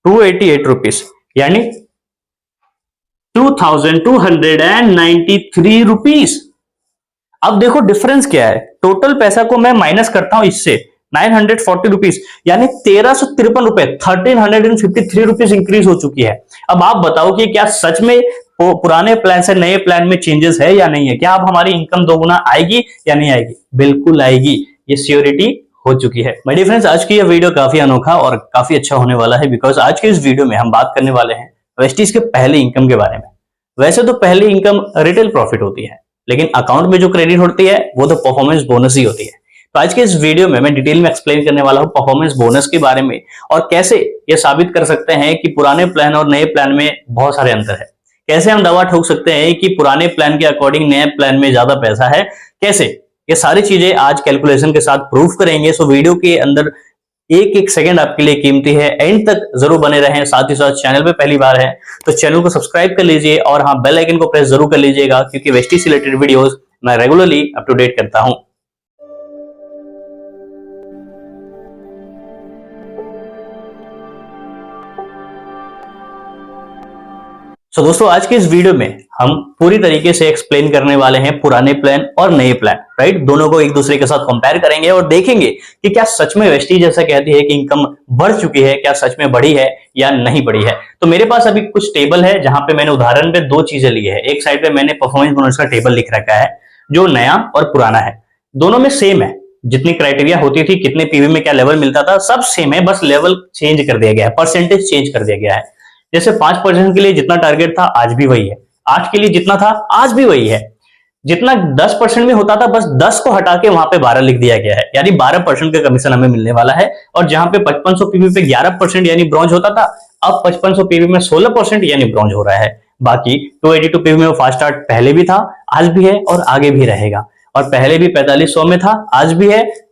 288 यानी 2293 रुपीस। अब देखो डिफरेंस क्या है, टोटल पैसा को मैं माइनस करता हूं इससे 940 रुपीस यानी 1353 रुपए 1353 रुपीस इंक्रीज हो चुकी है। अब आप बताओ कि क्या सच में पुराने प्लान से नए प्लान में चेंजेस है या नहीं है, क्या अब हमारी इनकम दोगुना आएगी या नहीं आएगी? बिल्कुल आएगी, ये श्योरिटी हो चुकी है। माय डियर फ्रेंड्स, आज की यह वीडियो काफी अनोखा और काफी अच्छा होने वाला है, बिकॉज आज के इस वीडियो में हम बात करने वाले हैं वेस्टीज के पहले इनकम के बारे में। वैसे तो पहली इनकम रिटेल प्रॉफिट होती है, लेकिन अकाउंट में जो क्रेडिट होती है वो तो परफॉर्मेंस बोनस ही होती है। तो आज के इस वीडियो में मैं डिटेल में एक्सप्लेन करने वाला हूं परफॉर्मेंस बोनस के बारे में, और कैसे ये साबित कर सकते हैं कि पुराने प्लान और नए प्लान में बहुत सारे अंतर है। कैसे हम दावा ठोक सकते हैं कि पुराने प्लान के अकॉर्डिंग नए प्लान में ज्यादा पैसा है, कैसे, ये सारी चीजें आज कैलकुलेशन के साथ प्रूफ करेंगे। सो वीडियो के अंदर एक एक सेकंड आपके लिए कीमती है, एंड तक जरूर बने रहें। साथ ही साथ चैनल पे पहली बार है तो चैनल को सब्सक्राइब कर लीजिए, और हाँ, बेल आइकन को प्रेस जरूर कर लीजिएगा, क्योंकि वेस्टीज से रिलेटेड वीडियोस मैं रेगुलरली अप टू डेट करता हूं। तो दोस्तों, आज के इस वीडियो में हम पूरी तरीके से एक्सप्लेन करने वाले हैं पुराने प्लान और नए प्लान, राइट? दोनों को एक दूसरे के साथ कंपेयर करेंगे और देखेंगे कि क्या सच में वेस्टीज जैसा कहती है कि इनकम बढ़ चुकी है, क्या सच में बढ़ी है या नहीं बढ़ी है। तो मेरे पास अभी कुछ टेबल है जहां पे मैंने उदाहरण पे दो चीजें ली है। एक साइड पे मैंने परफॉर्मेंस बोनस का टेबल लिख रखा है जो नया और पुराना है, दोनों में सेम है। जितनी क्राइटेरिया होती थी, कितने पीवी में क्या लेवल मिलता था, सब सेम है, बस लेवल चेंज कर दिया गया है, परसेंटेज चेंज कर दिया गया है। जैसे 5% के लिए जितना टारगेट था आज भी वही है, 8 के लिए जितना था आज भी वही है, जितना 10% में होता था बस 10 को हटा के वहां पे 12 लिख दिया गया है, यानी 12% का कमीशन हमें मिलने वाला है। और जहां पे 5500 पीवी पे 11% यानी ब्रॉन्ज होता था, अब 5500 पीवी में 16% यानी ब्रॉन्ज हो रहा है। बाकी 282 पीवी में वो फास्ट स्टार्ट पहले भी था, आज भी है और आगे भी रहेगा, और पहले भी 4500 में था, आज भी है,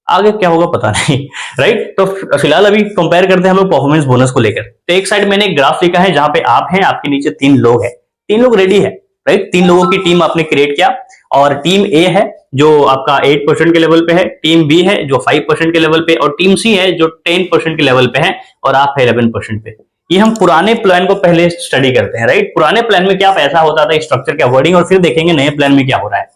आगे क्या होगा पता नहीं, राइट? तो फिलहाल अभी कंपेयर करते हैं हम लोग परफॉर्मेंस बोनस को लेकर। तो एक साइड मैंने एक ग्राफ लिखा है जहां पे आप हैं, आपके नीचे 3 लोग हैं, 3 लोग रेडी है, राइट? 3 लोगों की टीम आपने क्रिएट किया, और टीम ए है जो आपका 8% के लेवल पे है, टीम बी है जो 5% के लेवल पे, और टीम सी है जो 10% के लेवल पे है, और आप है 11% पे। ये हम पुराने प्लान को पहले स्टडी करते हैं, राइट? पुराने प्लान में क्या पैसा होता था, स्ट्रक्चर क्या, वर्डिंग, और फिर देखेंगे नए प्लान में क्या हो रहा है,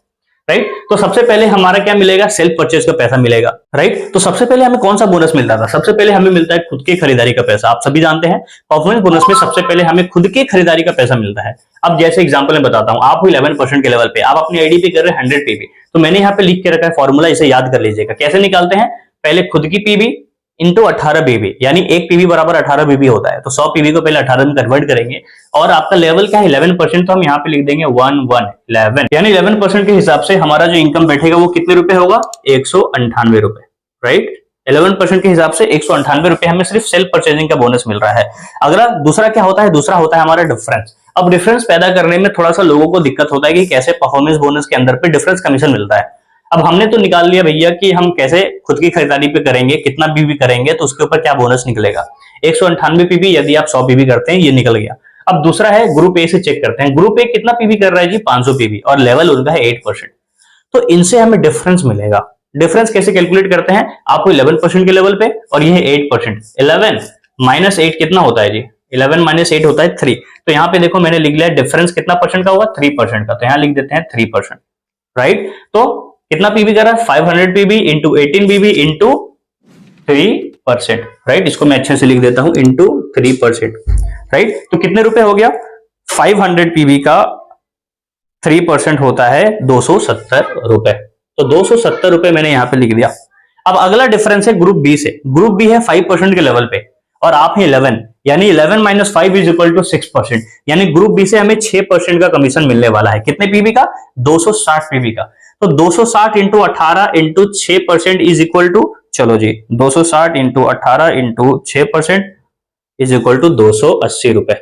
राइट? तो सबसे पहले हमारा क्या मिलेगा, सेल्फ परचेज का पैसा मिलेगा, राइट? तो सबसे पहले हमें कौन सा बोनस मिलता था? सबसे पहले हमें मिलता है खुद की खरीदारी का पैसा। आप सभी जानते हैं परफॉर्मेंस बोनस में सबसे पहले हमें खुद की खरीदारी का पैसा मिलता है। अब जैसे एग्जांपल मैं बताता हूं, आप 11% के लेवल पे, आप अपनी आईडी पे कर रहे हैं 100 पीवी, तो मैंने यहाँ पे लिख के रखा है फॉर्मूला, इसे याद कर लीजिएगा। कैसे निकालते हैं? पहले खुद की पीवी इंटू 18 पीवी, यानी एक पीवी बराबर 18 पीवी होता है, तो 100 पीवी को पहले 18 में कन्वर्ट करेंगे, और आपका लेवल क्या है 11%, तो हम यहाँ पे लिख देंगे 1111, यानी 11% के हिसाब से हमारा जो इनकम बैठेगा वो कितने रुपए होगा, 198 रुपए, राइट? 11% के हिसाब से 198 रुपए हमें सिर्फ सेल्फ परचेजिंग का बोनस मिल रहा है। अगला दूसरा क्या होता है? दूसरा होता है हमारा डिफरेंस। अब डिफरेंस पैदा करने में थोड़ा सा लोगों को दिक्कत होता है कि कैसे परफॉर्मेंस बोनस के अंदर पे डिफरेंस कमीशन मिलता है। अब हमने तो निकाल लिया भैया कि हम कैसे खुद की खरीदारी पे करेंगे, कितना पीवी करेंगे तो उसके ऊपर क्या बोनस निकलेगा। 198 पीवी यदि आप 100 पीवी करते हैं, ये निकल गया। अब दूसरा है ग्रुप ए से चेक करते हैं, ग्रुप ए कितना पीवी कर रहा है जी, 500 पीवी, और लेवल उनका है 8%, तो इनसे हमें डिफरेंस मिलेगा। डिफरेंस कैसे कैलकुलेट करते हैं? आपको 11% के लेवल पे और ये है 8%, 11 माइनस 8 कितना होता है जी, 11 माइनस 8 होता है 3। तो यहाँ पे देखो मैंने लिख लिया डिफरेंस कितना परसेंट का होगा, 3% का, तो यहाँ लिख देते हैं 3%, राइट? तो कितना पीवी कर रहा है, 500 PV into 18 PV into 3%, right? इसको मैं अच्छे से लिख देता हूं, इंटू 3%, राइट? तो कितने रुपए हो गया, 500 पीवी का 3% होता है 270 रुपए, तो 270 रुपए मैंने यहां पे लिख दिया। अब अगला डिफरेंस है ग्रुप बी से। ग्रुप बी है 5% के लेवल पे, और आप हैं 11, यानी 11 माइनस 5 इज इक्वल टू 6%, यानी ग्रुप बी से हमें 6% का कमीशन मिलने वाला है। कितने पीवी का, 260 पीवी का। तो 260 into 18 into 6% is equal to, चलो जी, 260 into 18 into 6% is equal to 280 रुपए।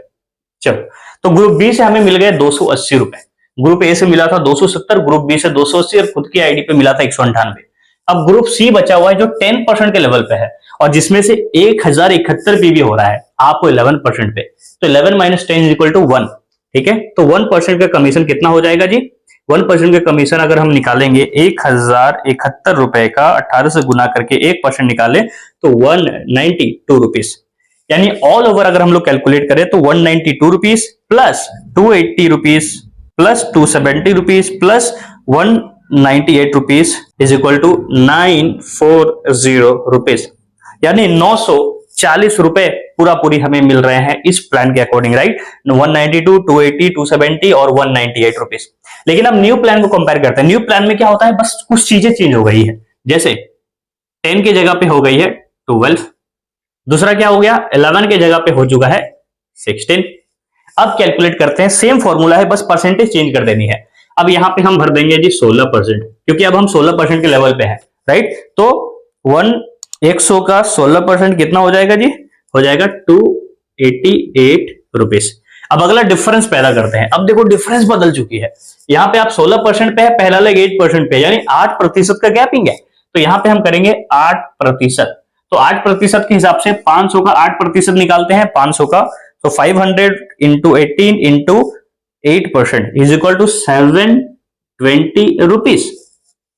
चलो, तो ग्रुप बी से हमें मिल गए 280 रुपए, ग्रुप ए से मिला था 270, ग्रुप बी से 280, और खुद की आईडी पे मिला था 198। अब ग्रुप सी बचा हुआ है जो 10% के लेवल पे है, और जिसमें से 1071 पीवी हो रहा है, आपको 11% पे, तो 11 माइनस 10 इज इक्वल टू 1, ठीक है? तो 1% का कमीशन कितना हो जाएगा जी, 1% का कमीशन अगर हम निकालेंगे 1071 रुपए का 18 से गुना करके 1% निकाले तो 192 रुपीस, यानी ऑल ओवर अगर हम लोग कैलकुलेट करें तो 192 rupees plus 280 rupees plus 270 rupees plus 198 rupees is equal to 940 rupees, यानी 940 रुपए पूरा पूरी हमें मिल रहे हैं इस प्लान के अकॉर्डिंग, राइट। 192, 280, 270 और 198 रुपीज। लेकिन अब न्यू प्लान को कंपेयर करते हैं। न्यू प्लान में क्या होता है, बस कुछ चीजें चेंज हो गई है, जैसे 10 की जगह पे हो गई है 12, दूसरा क्या हो गया 11 के जगह पे हो चुका है 16। अब कैलकुलेट करते हैं, सेम फॉर्मूला है, बस परसेंटेज चेंज कर देनी है। अब यहां पे हम भर देंगे जी 16%, क्योंकि अब हम 16% के लेवल पे हैं, राइट। तो 100 का 16% कितना हो जाएगा जी, हो जाएगा 288 रुपीज। अब अगला डिफरेंस पैदा करते हैं। अब देखो डिफरेंस बदल चुकी है, यहाँ पे आप 16% पे है, पहला लेग 8% पे, यानी 8% का गैपिंग है। तो यहाँ पे हम करेंगे 8%। तो 8% के हिसाब से 500 का 8% निकालते हैं, 500 का, तो 500 into 18 into 8% is equal to 720 rupees.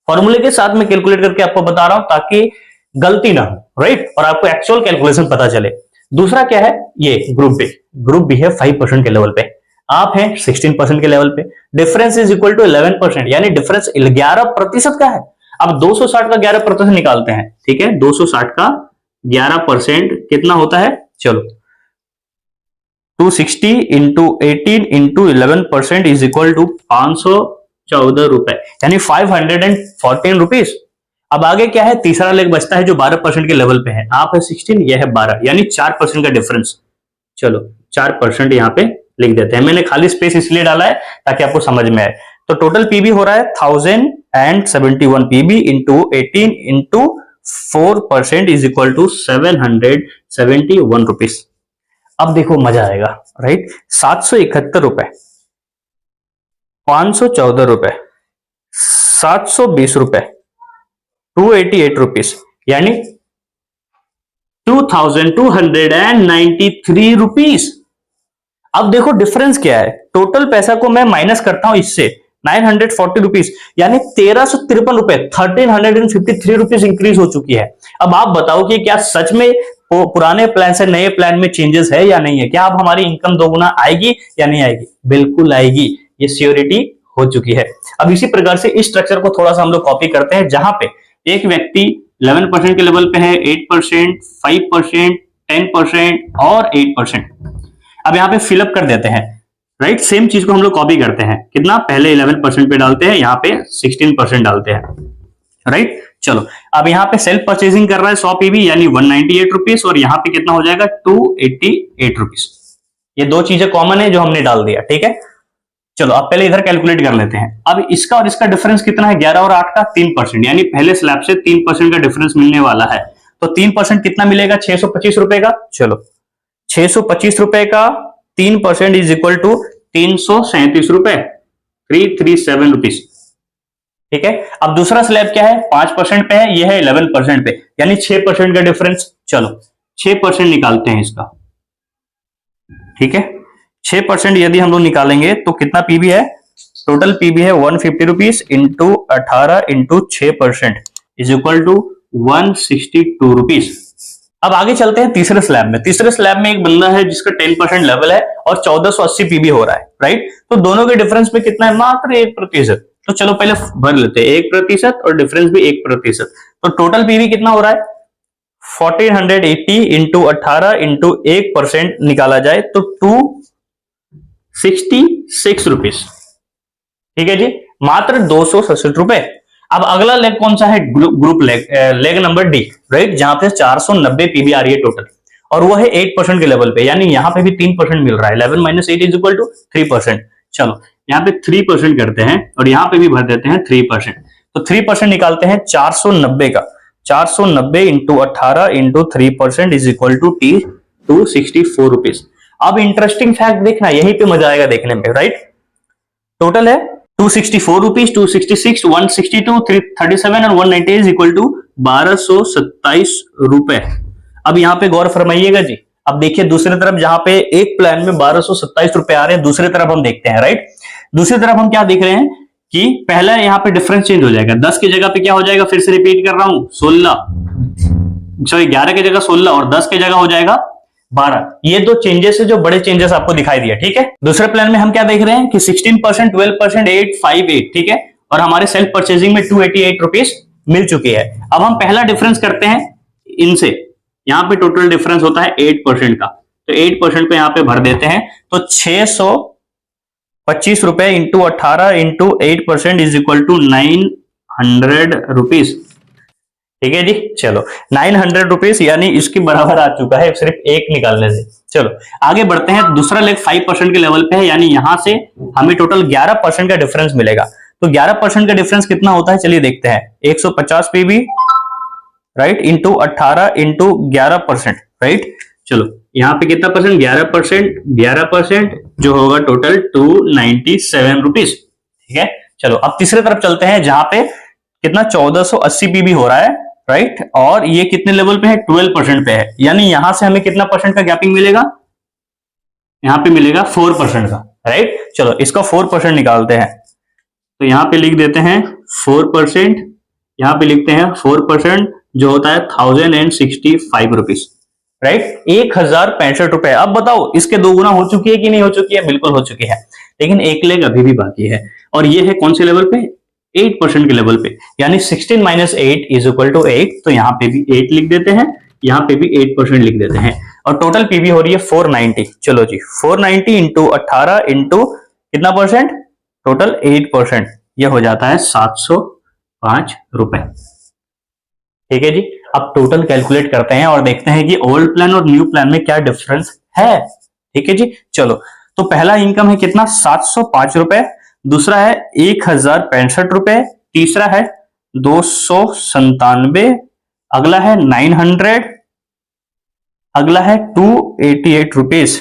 फॉर्मूले के साथ में कैलकुलेट करके आपको बता रहा हूं ताकि गलती ना हो, राइट, और आपको एक्चुअल कैलकुलेशन पता चले। दूसरा क्या है, ये ग्रुप बी है 5% के लेवल पे, आप हैं 16% के लेवल पे। डिफरेंस इज इक्वल टू 11%, यानी डिफरेंस 11% का है। अब 260 का 11% निकालते हैं, ठीक है। 260 का 11% कितना होता है, चलो 260 into 18 into 11% is equal to 514 रुपए, यानी 514 रुपीज। अब आगे क्या है, तीसरा लेग बचता है जो 12% के लेवल पे है, आप है 16, यह है 12, यानी 4% का डिफरेंस। चलो 4% यहां पे लिख देते हैं, मैंने खाली स्पेस इसलिए डाला है ताकि आपको समझ में आए। तो टोटल पीबी हो रहा है 1071 PB into 18 into 4% is equal to 771 rupees. अब देखो मजा आएगा, राइट। 771 रुपए, 514 रुपए, 720 रुपए, 288 रुपीज, यानी 2293 रुपीज। अब देखो डिफरेंस क्या है, टोटल पैसा को मैं माइनस करता हूं इससे 940 रुपीज, यानी 1353 रुपए, 1353 रुपीज इंक्रीज हो चुकी है। अब आप बताओ कि क्या सच में पुराने प्लान से नए प्लान में चेंजेस है या नहीं है, क्या अब हमारी इनकम दोगुना आएगी या नहीं आएगी, बिल्कुल आएगी, ये श्योरिटी हो चुकी है। अब इसी प्रकार से इस स्ट्रक्चर को थोड़ा सा हम लोग कॉपी करते हैं, जहां पे एक व्यक्ति 11% के लेवल पे है, 8%, 5%, 10% और 8%। अब यहाँ पे फिलअप कर देते हैं, राइट। सेम चीज को हम लोग कॉपी करते हैं, कितना, पहले 11% पे डालते हैं, यहाँ पे 16% डालते हैं, राइट। चलो अब यहाँ पे सेल्फ परचेजिंग कर रहा है 100 पीबी, यानी 198 रुपीज, और यहाँ पे कितना हो जाएगा 288 रुपीज। ये दो चीजें कॉमन है जो हमने डाल दिया, ठीक है। चलो अब पहले इधर कैलकुलेट कर लेते हैं। अब इसका और इसका डिफरेंस कितना है, 11 और 8 का 3%, यानी पहले स्लैब से 3% का डिफरेंस मिलने वाला है। तो 3% कितना मिलेगा, 625 रुपए का। चलो 625 रुपए का 3% इज इक्वल टू 337 रुपए, 337 रुपीज, ठीक है। अब दूसरा स्लैब क्या है, 5% पे है, यह है 11% पे, यानी 6% का डिफरेंस। चलो 6% निकालते हैं इसका, ठीक है। 6% यदि हम लोग निकालेंगे तो कितना पीबी है, टोटल पीबी है 150 rupees into 18 into 6% is equal to 162 rupees. अब आगे चलते हैं तीसरे स्लैब में। तीसरे स्लैब में एक बंदा है जिसका 10% लेवल है और 1480 पीबी हो रहा है, राइट। तो दोनों के डिफरेंस में कितना है, मात्र 1%। तो चलो पहले भर लेते हैं, 1% और डिफरेंस भी 1%। तो टोटल पीबी कितना हो रहा है, 1480 इंटू 18 इंटू 1% निकाला जाए तो 266 रुपीज, ठीक है जी, मात्र 267 रुपए। अब अगला लेग कौन सा है, group leg number D, right, जहां पे 490 पीबी आ रही है टोटल, और वो है 8% के लेवल पे, यानी यहां पे भी 3% मिल रहा है। 11 माइनस 8 इज इक्वल टू 3%। चलो यहाँ पे 3% करते हैं और यहाँ पे भी भर देते हैं 3%। तो 3% निकालते हैं 490 का, 490 into 18 into 3% is equal to 264 rupees. अब इंटरेस्टिंग फैक्ट देखना, यहीं पे मजा आएगा देखने में, राइट। टोटल है 264 रुपीज, 266, 162, 337 और 190 इज इक्वल टू 1227 रुपए। अब यहाँ पे गौर फरमाइएगा जी। अब देखिए दूसरी तरफ, जहां पे एक प्लान में 1227 रुपए आ रहे हैं, दूसरी तरफ हम देखते हैं, राइट। दूसरी तरफ हम क्या देख रहे हैं कि पहला यहाँ पे डिफरेंस चेंज हो जाएगा, 10 की जगह पे क्या हो जाएगा, फिर से रिपीट कर रहा हूं, 11 की जगह 16 और 10 की जगह हो जाएगा 12। ये दो चेंजेस है जो बड़े चेंजेस आपको दिखाई दिया, ठीक है। दूसरे प्लान में हम क्या देख रहे हैं कि 16%, 12%, 858, ठीक है, और हमारे सेल्फ परचेजिंग में 288 रुपीज मिल चुकी है। अब हम पहला डिफरेंस करते हैं इनसे। यहाँ पे टोटल डिफरेंस होता है 8% का, तो 8% पे यहाँ पे भर देते हैं, तो 625 रुपए into 18 into 8% is equal to 900 rupees, ठीक है जी। चलो 900 रुपीज यानी इसके बराबर आ चुका है सिर्फ एक निकालने से। चलो आगे बढ़ते हैं, दूसरा लेग 5% के लेवल पे है, यानी यहां से हमें टोटल 11% का डिफरेंस मिलेगा। तो 11% का डिफरेंस कितना होता है, चलिए देखते हैं। 150 PV right into 18 into 11%, right. चलो यहाँ पे कितना परसेंट, 11%, 11% जो होगा टोटल 297 रुपीज, ठीक है। चलो अब तीसरे तरफ चलते हैं, जहां पे कितना 1480 पीवी हो रहा है, राइट, और ये कितने लेवल पे है, 12% पे है, यानी यहां से हमें कितना परसेंट का गैपिंग मिलेगा, यहां पे मिलेगा 4% का, राइट। चलो इसका 4% निकालते हैं, तो यहां पे लिख देते हैं 4%, यहां पे लिखते हैं 4% जो होता है 1065 रुपीज, राइट, 1065 रुपए। अब बताओ इसके दो गुना हो चुकी है कि नहीं हो चुकी है, बिल्कुल हो चुकी है, लेकिन एक लेग अभी भी बाकी है, और ये है कौन से लेवल पे, 8% के लेवल पे, यानी 16 माइनस 8 इज इक्वल टू 8, तो यहाँ पे भी 8 लिख देते हैं, यहाँ पे भी 8% लिख देते हैं, और टोटल पीवी हो रही है 490। चलो जी 490 इंटू 18 इंटू कितना परसेंट, टोटल 8%, ये हो जाता है 705 रुपए, ठीक है जी। अब टोटल कैलकुलेट करते हैं और देखते हैं कि ओल्ड प्लान और न्यू प्लान में क्या डिफरेंस है, ठीक है जी। चलो तो पहला इनकम है कितना, 705 रुपए, दूसरा है 1065 रुपए, तीसरा है 297, अगला है 900, अगला है 288 रुपीज,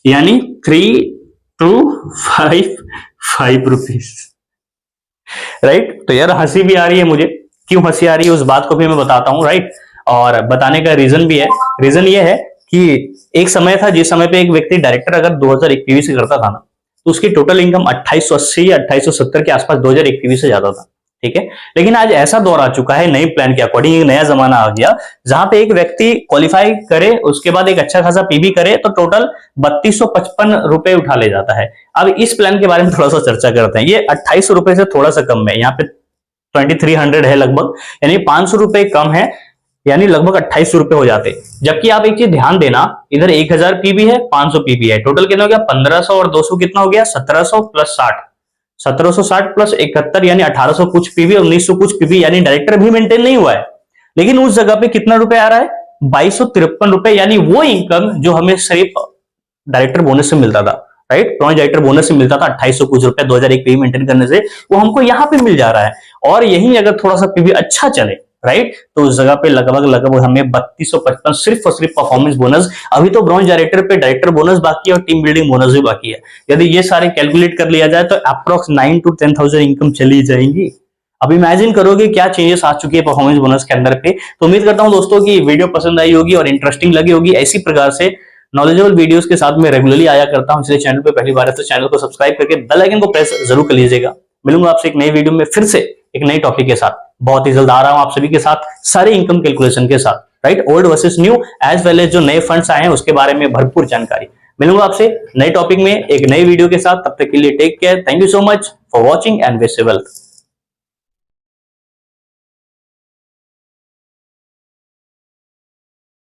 यानी 3255 रुपीज, राइट। तो यार हंसी भी आ रही है मुझे, क्यों हंसी आ रही है उस बात को भी मैं बताता हूं, राइट, और बताने का रीजन भी है। रीजन ये है कि एक समय था जिस समय पे एक व्यक्ति डायरेक्टर अगर 2001 पीवी से करता था ना, तो उसकी टोटल इनकम 2880 या 2870 के आसपास 2001 पीवी से ज्यादा था, ठीक है। लेकिन आज ऐसा दौर आ चुका है नए प्लान के अकॉर्डिंग, एक नया जमाना आ गया जहां पे एक व्यक्ति क्वालिफाई करे, उसके बाद एक अच्छा खासा पीवी करे, तो टोटल 3255 रुपए उठा ले जाता है। अब इस प्लान के बारे में थोड़ा सा चर्चा करते हैं। ये 2800 रुपए से थोड़ा सा कम है, यहाँ पे 2300 है लगभग, यानी 500 रुपए कम है, यानी लगभग 2800 रुपए हो जाते। जबकि आप एक चीज ध्यान देना, इधर 1000 पीवी है, 500 पीवी है, टोटल कितना हो गया, 1500 और 200 कितना हो गया, 1700 प्लस 60, 1760 प्लस 71 यानी 1800 कुछ पीवी और 1900 कुछ पीवी, यानी डायरेक्टर भी मेंटेन नहीं हुआ है, लेकिन उस जगह पे कितना रुपए आ रहा है, 2253 रुपए, यानी वो इनकम जो हमें सिर्फ डायरेक्टर बोनस से मिलता था, राइट, ब्रॉन्ज डायरेक्टर बोनस से मिलता था 2800 कुछ रुपए 2001 पीवी मेंटेन करने से, वो हमको यहाँ पे मिल जा रहा है। और यही अगर थोड़ा सा पीवी अच्छा चले, राइट, तो उस जगह पे लगभग हमें 3255 सिर्फ और सिर्फ परफॉर्मेंस बोनस, अभी तो ब्रॉन्ज डायरेक्टर पे डायरेक्टर बोनस बाकी है और टीम बिल्डिंग बोनस भी बाकी है। यदि ये सारे कैलकुलेट कर लिया जाए तो अप्रोक्स 9 to 10,000 इनकम चली जाएंगी। अब इमेजिन करोगे क्या चेंजेस आ चुकी है परफॉर्मेंस बोनस के अंदर पे। तो उम्मीद करता हूं दोस्तों की वीडियो पसंद आई होगी और इंटरेस्टिंग लगी होगी। ऐसी प्रकार से नॉलेजेबल वीडियोस के साथ मैं रेगुलरली आया करता हूं, इसलिए चैनल पे पहली बार है तो चैनल को सब्सक्राइब करके बेल आइकन को प्रेस जरूर कर लीजिएगा। मिलूंगा आपसे एक नई वीडियो में फिर से एक नई टॉपिक के साथ, बहुत ही जल्द आ रहा हूं आप सभी के साथ सारे इनकम कैलकुलेशन के साथ, right, old versus new as well as जो नए फंड्स आए हैं उसके बारे में भरपूर जानकारी। मिलूंगा आपसे नए टॉपिक में एक नई वीडियो के साथ, तब तक के लिए take care, thank you so much for watching and wish you wealth.